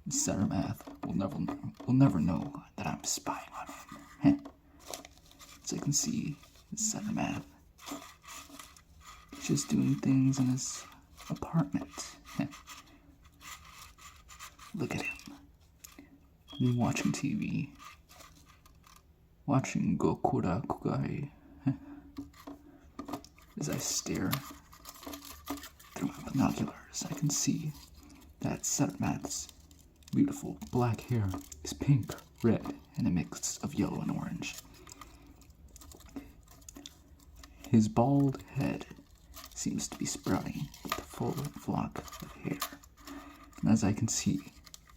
Satirmath will never know that I'm spying on him. As I can see, Satirmath just doing things in his apartment. Look at him. I'm watching TV. Watching Gokura Kugai. As I stare through my binoculars, I can see that Satirmath's beautiful black hair is pink, red, and a mix of yellow and orange. His bald head seems to be sprouting with a full flock of hair. And as I can see,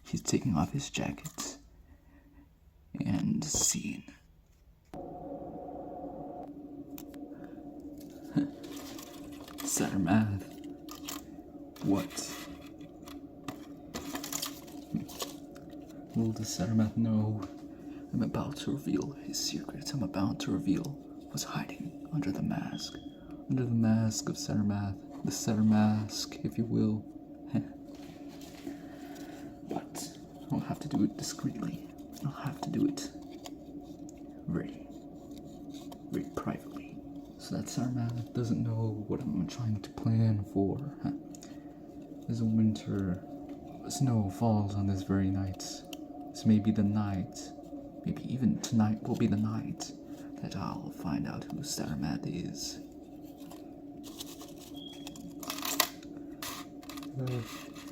he's taking off his jacket and seeing Satirmath. What? Will the Satirmath know I'm about to reveal his secret? I'm about to reveal what's hiding under the mask. Under the mask of Satirmath. The Satirmask, if you will. But I'll have to do it discreetly. I'll have to do it very privately. So that Satirmath doesn't know what I'm trying to plan for. As a winter snow falls on this very night, this may be the night, maybe even tonight will be the night that I'll find out who Satirmath is.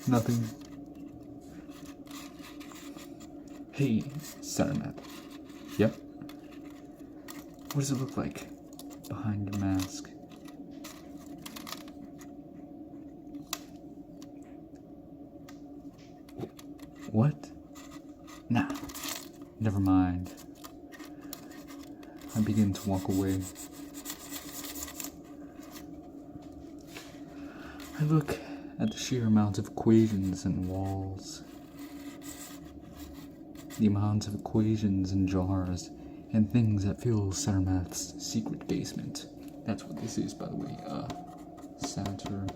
Nothing. Hey, Satirmath. Yep. What does it look like behind your mask? What? Nah, never mind. I begin to walk away. I look at the sheer amount of equations and walls. The amount of equations and jars and things that fill Satirmath's secret basement. That's what this is, by the way. Satirmath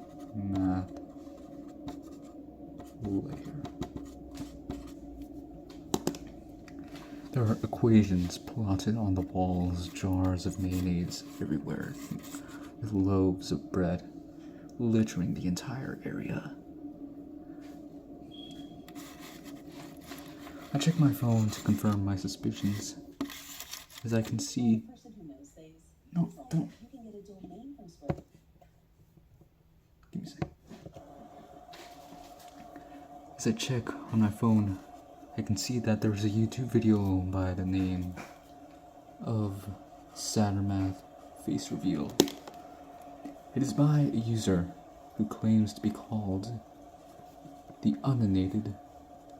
lair. There are equations plotted on the walls, jars of mayonnaise everywhere, with loaves of bread littering the entire area. I check my phone to confirm my suspicions. As I can see... No, don't. Give me a second. As I check on my phone, I can see that there's a YouTube video by the name of Satirmath Face Reveal. It is by a user who claims to be called the Uninated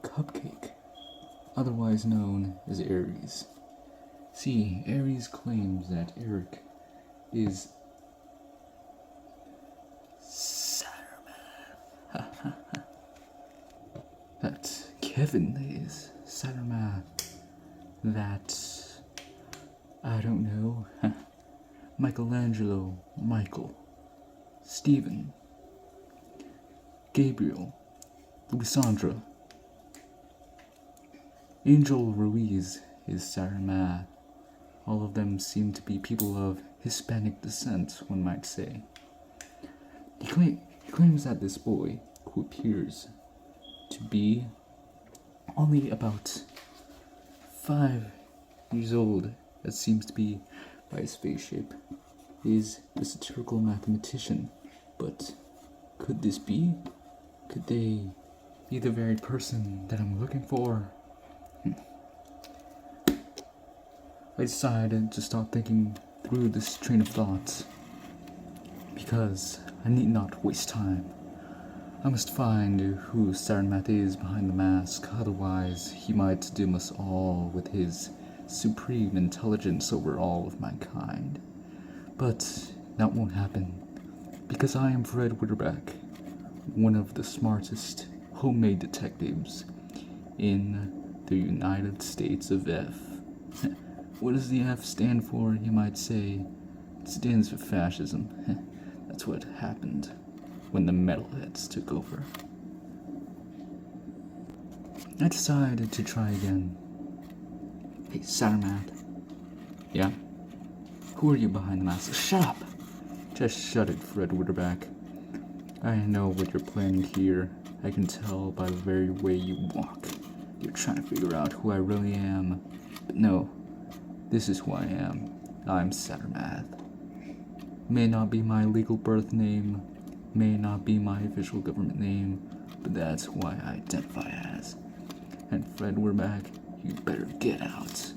Cupcake, otherwise known as Aries. See, Aries claims that Eric is Satirmath. That Kevin is Satirmath. That, I don't know, Michelangelo, Michael, Stephen, Gabriel, Lusandra, Angel Ruiz is Satirmath. All of them seem to be people of Hispanic descent, one might say. He claims that this boy, who appears to be only about 5 years old, that seems to be by his face shape, is a satirical mathematician. But could this be? Could they be the very person that I'm looking for? I decided to start thinking through this train of thought, because I need not waste time. I must find who Satirmath is behind the mask, otherwise he might doom us all with his supreme intelligence over all of mankind. But that won't happen, because I am Fred Witterbach, one of the smartest homemade detectives in the United States of F. What does the F stand for, you might say? It stands for fascism. That's what happened when the metalheads took over. I decided to try again. Hey, Satirmath. Yeah? Who are you behind the mask? Shut up! Just shut it, Fred Witterbach. I know what you're planning here. I can tell by the very way you walk. You're trying to figure out who I really am. But no, this is who I am. I'm Satirmath. May not be my legal birth name, may not be my official government name, but that's who I identify as. And Fred Witterbach, you better get out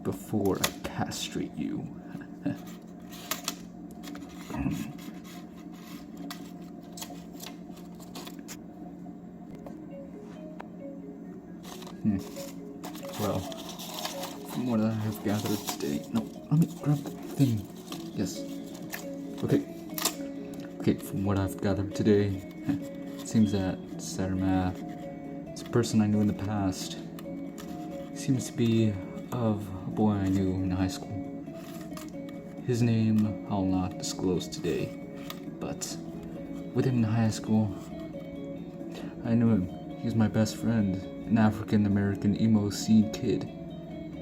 before I castrate you. Well, from what I have gathered today... No, let me grab the thing. Yes. Okay, from what I've gathered today, it seems that Satirmath is a person I knew in the past. He seems to be of a boy I knew in high school. His name I'll not disclose today, but with him in high school, I knew him. He was my best friend, an African-American emo scene kid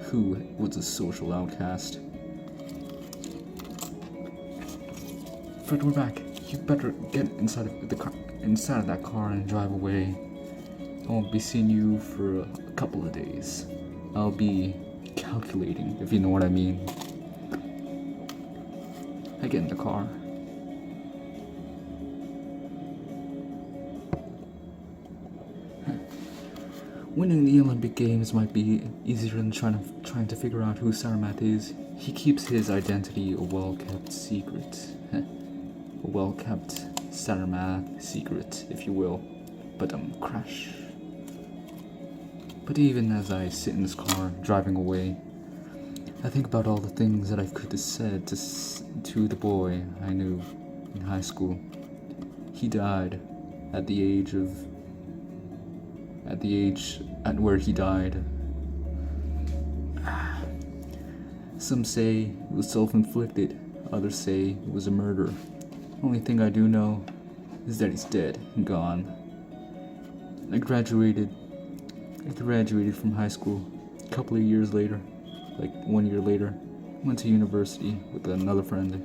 who was a social outcast. Fred, we're back. You better get inside of that car and drive away. I won't be seeing you for a couple of days. I'll be calculating, if you know what I mean. I get in the car. Winning the Olympic Games might be easier than trying to figure out who Satirmath is. He keeps his identity a well-kept secret. A well-kept Satirmath secret, if you will. But crash. But even as I sit in this car, driving away, I think about all the things that I could have said to the boy I knew in high school. He died at where he died. Some say it was self-inflicted, others say it was a murder. The only thing I do know is that he's dead and gone. I graduated from high school a couple of years later, like 1 year later. Went to university with another friend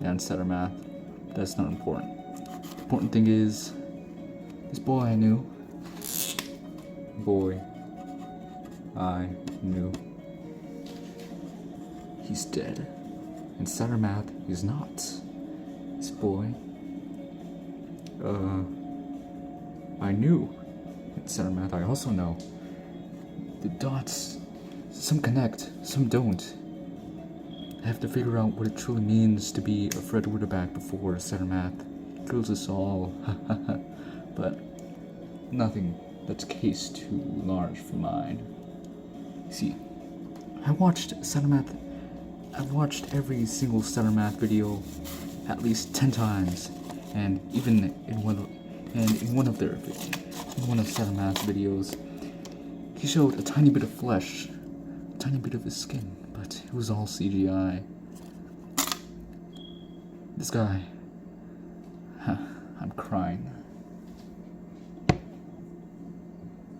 and Satirmath. That's not important. The important thing is, this boy I knew, he's dead. And Satirmath is not. This boy, I knew. And Satirmath I also know. The dots, some connect, some don't. I have to figure out what it truly means to be a Fred Witterbach before Satirmath kills us all. But nothing that's a case too large for mine. See, I've watched every single Satirmath video at least 10 times, and even in one of Satirmath's videos, he showed a tiny bit of flesh, a tiny bit of his skin, but it was all CGI. This guy, I'm crying.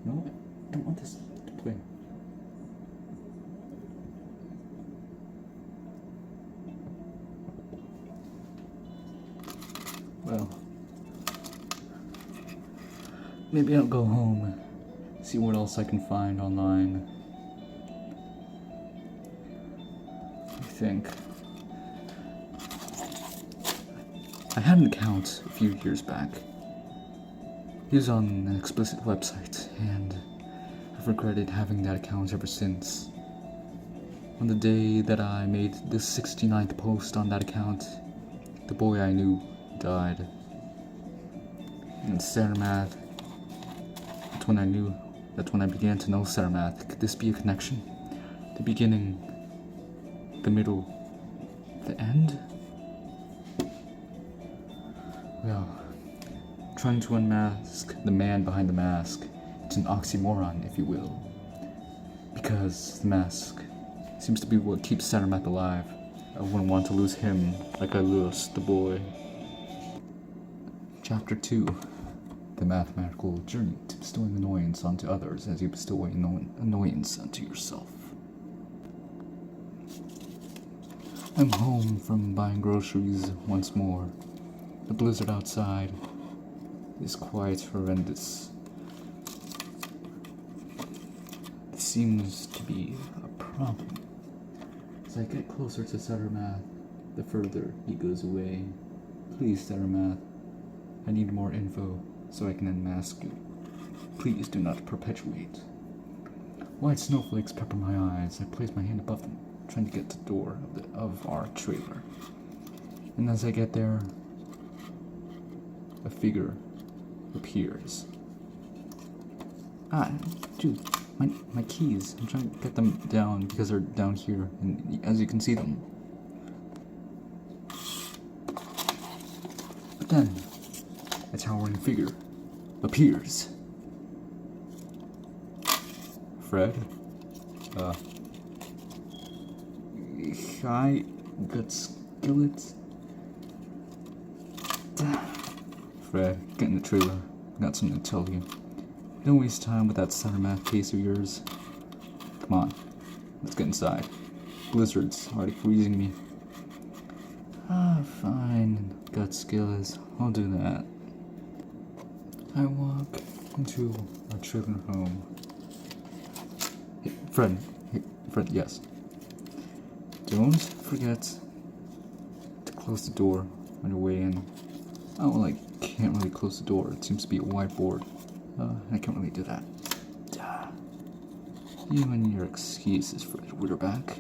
No, I don't want this to play. Well, maybe I'll go home, see what else I can find online. I think I had an account a few years back. He was on an explicit website, and I've regretted having that account ever since. On the day that I made the 69th post on that account, the boy I knew died. And Satirmath, that's when I began to know Satirmath. Could this be a connection? The beginning, the middle, the end? Well, trying to unmask the man behind the mask. It's an oxymoron, if you will. Because the mask seems to be what keeps Satirmath alive. I wouldn't want to lose him like I lost the boy. Chapter 2. The mathematical journey to bestowing annoyance onto others as you bestow annoyance onto yourself. I'm home from buying groceries once more. The blizzard outside is quite horrendous. This seems to be a problem. As I get closer to Satirmath, the further he goes away. Please, Satirmath, I need more info so I can unmask you. Please do not perpetuate. White snowflakes pepper my eyes. I place my hand above them, trying to get to the door of our trailer. And as I get there, a figure appears. Dude, my keys. I'm trying to get them down because they're down here, and as you can see them. But then, a towering figure appears. Fred? Hi, Gut Skillet? Fred, get in the trailer. I got something to tell you. Don't waste time with that Satirmath case of yours. Come on, let's get inside. Blizzard's already freezing me. Fine, Gut Skillet. I'll do that. I walk into our trailer home. Hey, Fred, yes. Don't forget to close the door on your way in. Oh, I can't really close the door. It seems to be a whiteboard. I can't really do that. You and your excuses, Fred Witterbach.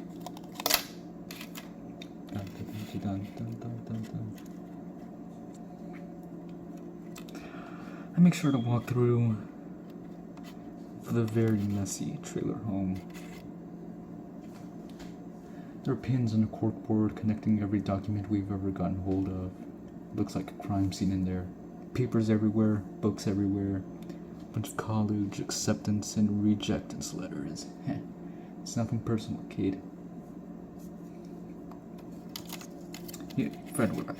I make sure to walk through the very messy trailer home. There are pins on the corkboard connecting every document we've ever gotten hold of. Looks like a crime scene in there. Papers everywhere, books everywhere. A bunch of college acceptance and rejectance letters. It's nothing personal, kid. Here, Fred Witterbach.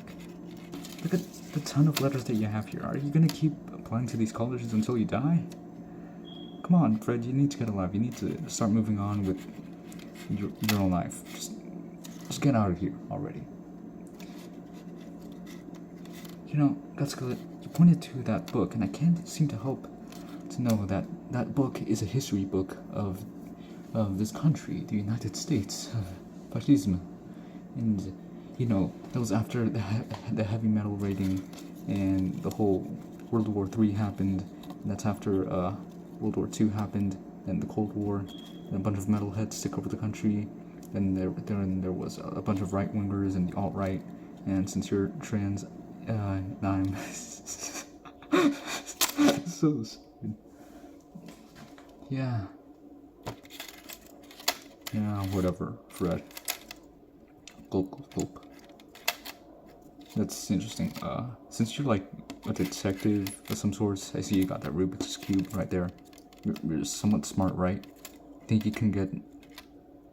Look at the ton of letters that you have here. Are you gonna keep applying to these colleges until you die? Come on, Fred, you need to get alive. You need to start moving on with your own life. Just get out of here already. You know, Gut Skillet, you pointed to that book, and I can't seem to help to know that that book is a history book of this country, the United States, fascism. And, you know, that was after the heavy metal raiding and the whole World War III happened. And that's after World War II happened, then the Cold War, and a bunch of metalheads took over the country. Then there was a bunch of right-wingers and the alt-right. And since you're trans, I'm so stupid. Yeah, whatever, Fred. Gulp, gulp. That's interesting. Since you're like a detective of some sorts, I see you got that Rubik's Cube right there. You're somewhat smart, right? Think you can get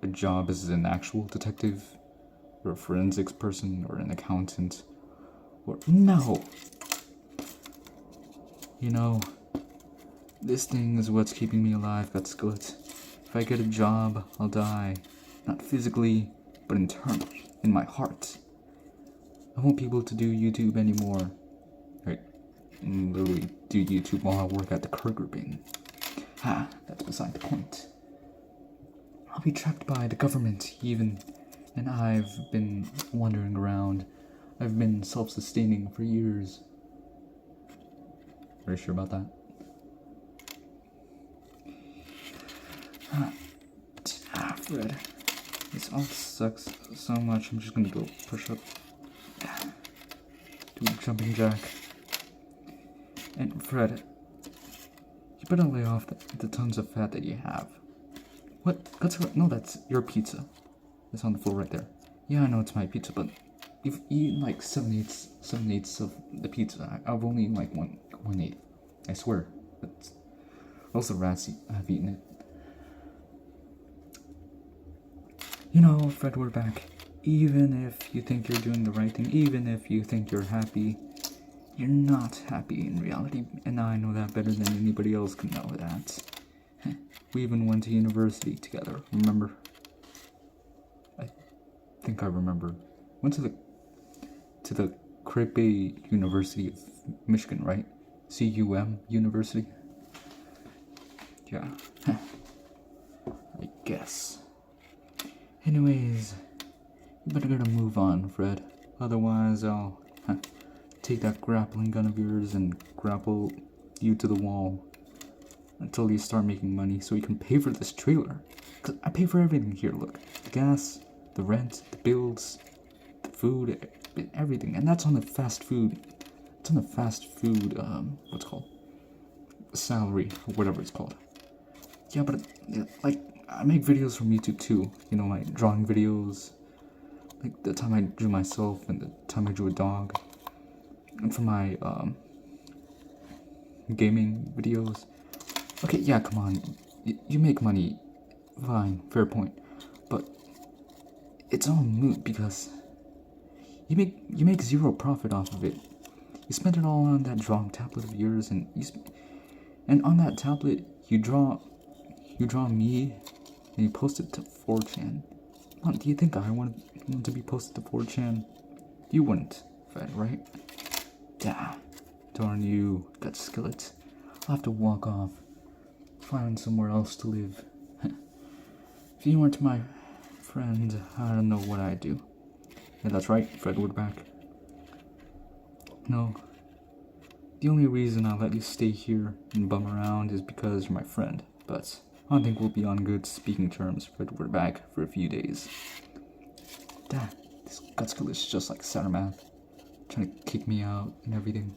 a job as an actual detective? Or a forensics person, or an accountant? Or no! You know, this thing is what's keeping me alive, Gut Skillet. If I get a job, I'll die. Not physically, but internally, in my heart. I won't be able to do YouTube anymore. Right, and literally do YouTube while I work at the Kurger bin. That's beside the point. I'll be tracked by the government, even, and I've been wandering around. I've been self-sustaining for years. Are you sure about that? Fred, this all sucks so much. I'm just gonna go push up. Do a jumping jack. And Fred, you better lay off the tons of fat that you have. What? No, that's your pizza. It's on the floor right there. Yeah, I know it's my pizza, but you've eaten like 7/8 of the pizza. I've only eaten like 1/8. I swear. But also rats have eaten it. You know, Fred Witterbach, Even if you think you're doing the right thing, even if you think you're happy, you're not happy in reality, and I know that better than anybody else can know that. We even went to university together, remember? I think I remember. Went to the Crippe University of Michigan, right? CUM University? Yeah. I guess. Anyways, you better gotta move on, Fred. Otherwise, I'll take that grappling gun of yours and grapple you to the wall until you start making money so you can pay for this trailer. Cause I pay for everything here, look. The gas, the rent, the bills, the food, everything. And that's on the fast food. It's on the fast food, what's it called? Salary, or whatever it's called. Yeah, but, like, I make videos from YouTube too. You know, my drawing videos. Like, the time I drew myself and the time I drew a dog. And for my, gaming videos. Okay, yeah, come on. You make money. Fine, fair point. But it's all moot because you make zero profit off of it. You spend it all on that drawing tablet of yours, and and on that tablet you draw me, and you post it to 4chan. Come on, do you think I want to be posted to 4chan? You wouldn't, Fred, right? Yeah. Darn you, Gut Skillet. I'll have to walk off. Find somewhere else to live. If you weren't my friend, I don't know what I'd do. Yeah, that's right, Fred Witterbach. No. The only reason I let you stay here and bum around is because you're my friend, but I don't think we'll be on good speaking terms, Fred Witterbach, for a few days. Dad, this Gut Skillet is just like Satirmath, trying to kick me out and everything.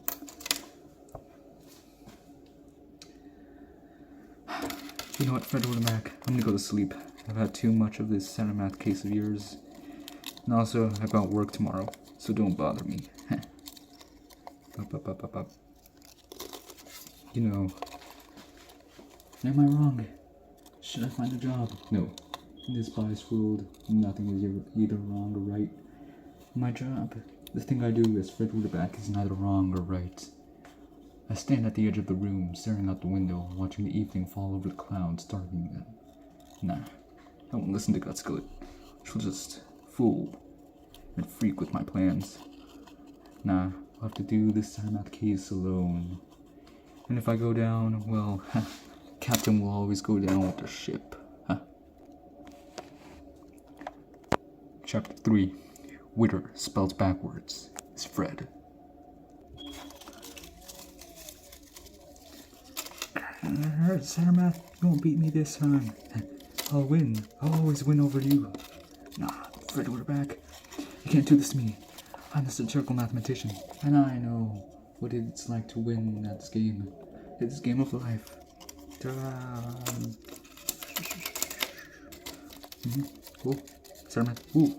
You know what, Fred Witterbach, I'm gonna go to sleep. I've had too much of this Satirmath case of yours. And also, I've got work tomorrow, so don't bother me. Up. You know, am I wrong? Should I find a job? No. In this biased world, nothing is either wrong or right. My job, the thing I do as Fred Witterbach, is neither wrong or right. I stand at the edge of the room, staring out the window, watching the evening fall over the clouds, darkening them. Nah, I won't listen to Gut Skillet. She'll just fool and freak with my plans. Nah, I'll have to do this Satirmath case alone. And if I go down, well, Captain will always go down with the ship. Chapter 3. Witter, spelled backwards, is Fred. Satirmath, you won't beat me this time. I'll win. I'll always win over you. Nah, Fred Witterbach, you can't do this to me. I'm a satirical mathematician, and I know what it's like to win at this game. It's a game of life. Oh, Satirmath. Ooh,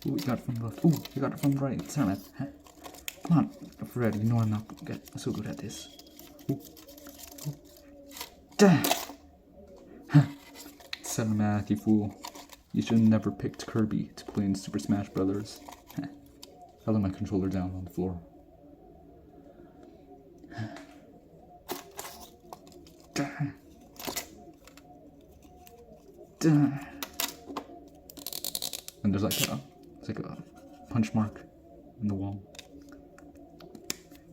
you got it from the left. Ooh, you got it from the right. Satirmath. Come on, Fred. You know I'm not so good at this. Ooh. Satirmath, you fool. You should have never picked Kirby to play in Super Smash Brothers. I let my controller down on the floor. And there's like a punch mark in the wall.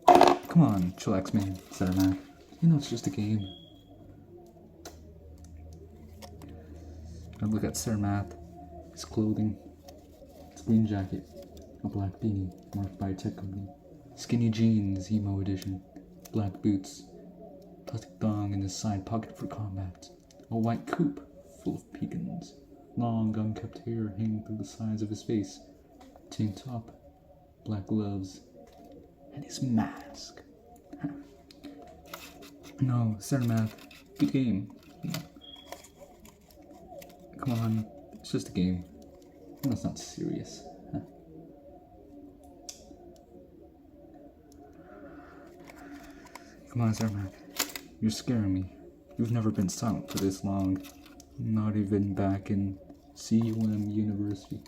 Come on, chillax me, Satirmath. You know it's just a game. I look at Satirmath, his clothing, his green jacket, a black beanie marked by a tech company, skinny jeans, emo edition, black boots, plastic thong in his side pocket for combat, a white coupe full of pecans, long unkempt hair hanging through the sides of his face, tank top, black gloves, and his mask. No, Satirmath, good game. Come on, it's just a game. That's not serious. Come on, Satirmath. You're scaring me. You've never been silent for this long. Not even back in CUM University.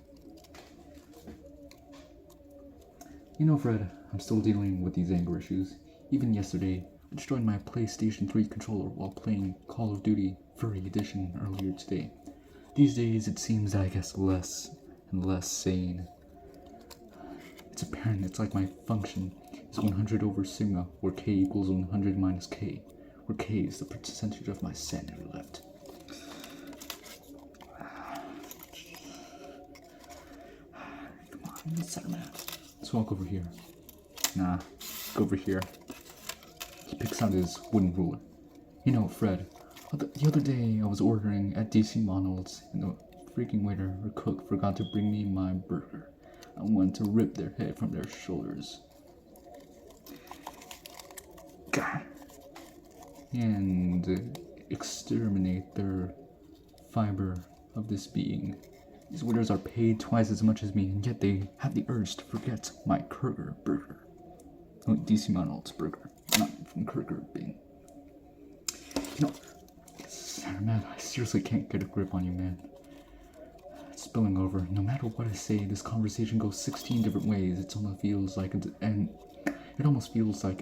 You know, Fred, I'm still dealing with these anger issues. Even yesterday, I destroyed my PlayStation 3 controller while playing Call of Duty Furry Edition earlier today. These days, it seems that I get less and less sane. It's apparent it's like my function is 100 over sigma, where k equals 100 minus k, where k is the percentage of my sanity left. Come on, Satirmath. Let's walk over here. Nah, go over here. He picks out his wooden ruler. You know, Fred, the other day I was ordering at DC Monologue, and the freaking waiter or cook forgot to bring me my burger. I wanted to rip their head from their shoulders. God. And exterminate their fiber of this being. These waiters are paid twice as much as me, and yet they have the urge to forget my Kurger burger. Oh, DC Monologue's burger, not from Kurger being. You know, Satirmath, I seriously can't get a grip on you, man. It's spilling over. No matter what I say, this conversation goes 16 different ways. It almost feels like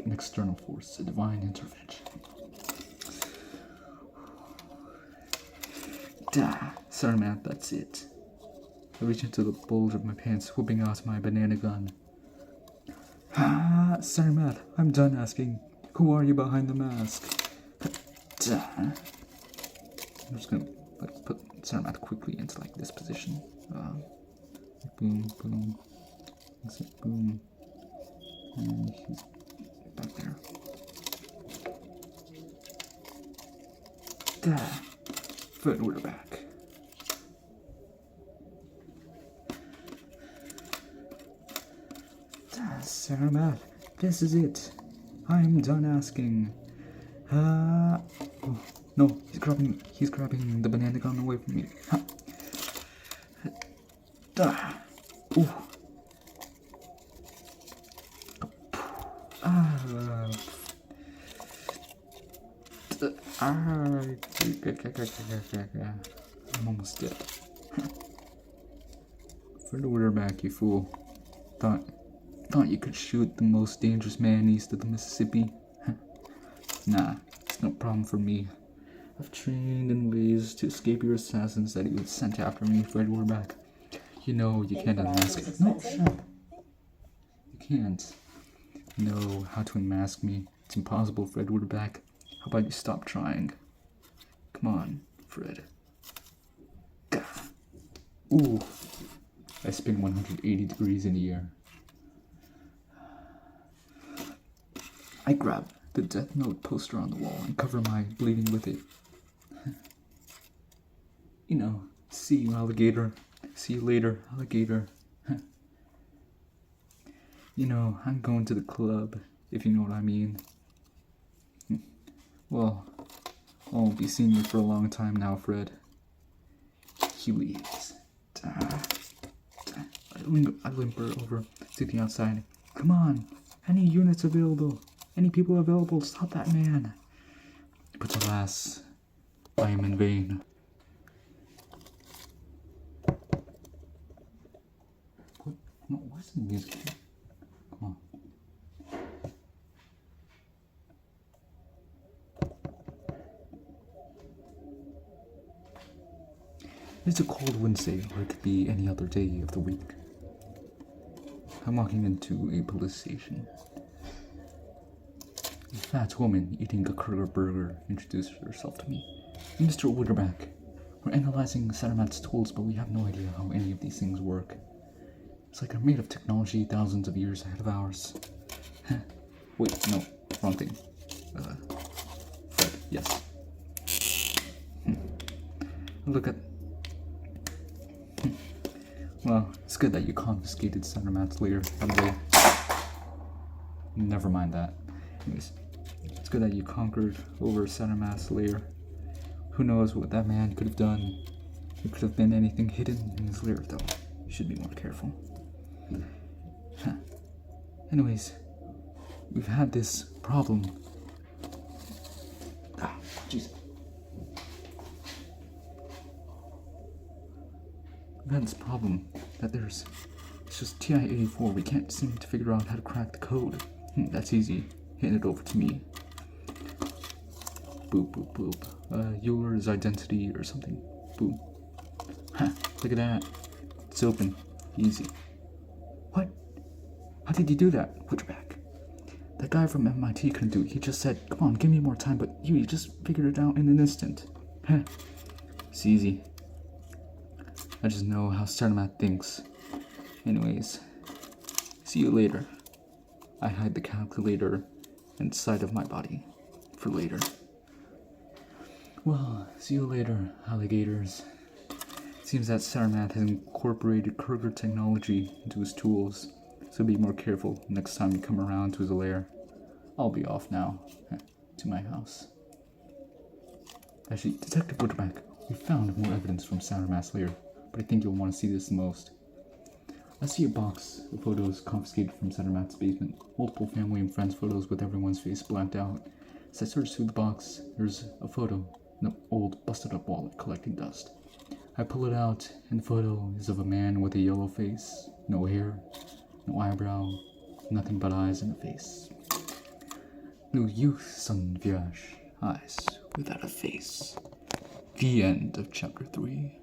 an external force, a divine intervention. Satirmath, that's it. I reach into the bulge of my pants, whipping out my banana gun. Satirmath, I'm done asking. Who are you behind the mask? I'm just gonna put Satirmath quickly into like this position. Boom, boom, boom, and he's back there. Fred Witterbach. Satirmath, this is it. I'm done asking. Oh, no, he's grabbing the banana gun away from me. Ooh. I'm almost dead. Fred Witterbach, you fool. Thought you could shoot the most dangerous man east of the Mississippi? Nah, it's no problem for me. I've trained in ways to escape your assassins that you sent after me, Fred Witterbach. You know you can't unmask it. No, shut up. You can't know how to unmask me. It's impossible, Fred Witterbach. How about you stop trying? Come on, Fred. Gah. Ooh. I spin 180 degrees in the air. I grab the Death Note poster on the wall and cover my bleeding with it. You know, see you, alligator. See you later, alligator. You know, I'm going to the club, if you know what I mean. Well, I won't be seeing you for a long time now, Fred. He leaves. I limper over to the outside. Come on, any units available? Any people available? Stop that man. But alas, I am in vain. Where's the music? Come on. It's a cold Wednesday, or it could be any other day of the week. I'm walking into a police station. A fat woman eating a Kurger burger introduced herself to me. Mr. Witterbach, we're analyzing Satirmath's tools, but we have no idea how any of these things work. It's like they're made of technology thousands of years ahead of ours. Wait, no, wrong thing. Fred, yes. Look at... Well, it's good that you confiscated Satirmath's lair anyway. Never mind that. Anyways, it's good that you conquered over Satirmath's lair. Who knows what that man could have done? There could have been anything hidden in his lair, though. You should be more careful. Anyways, we've had this problem. Jeez. We've had this problem that there's It's just TI-84. We can't seem to figure out how to crack the code. That's easy. Hand it over to me. Boop, boop, boop. Euler's identity or something. Boom. Ha, look at that. It's open. Easy. What? How did you do that? Witterbach. That guy from MIT couldn't do it. He just said, come on, give me more time, but you just figured it out in an instant. Heh. It's easy. I just know how Satirmath thinks. Anyways, see you later. I hide the calculator inside of my body for later. Well, see you later, alligators. It seems that Satirmath has incorporated Kruger technology into his tools, so be more careful next time you come around to his lair. I'll be off now, to my house. Actually, Detective Witterbach, we found more evidence from Satirmath's lair, but I think you'll want to see this the most. I see a box of photos confiscated from Satirmath's basement. Multiple family and friends photos with everyone's face blacked out. As I search through the box, there's a photo in an old busted up wallet collecting dust. I pull it out, and the photo is of a man with a yellow face, no hair, no eyebrow, nothing but eyes and a face. No youth sans visage, eyes without a face. The end of chapter 3.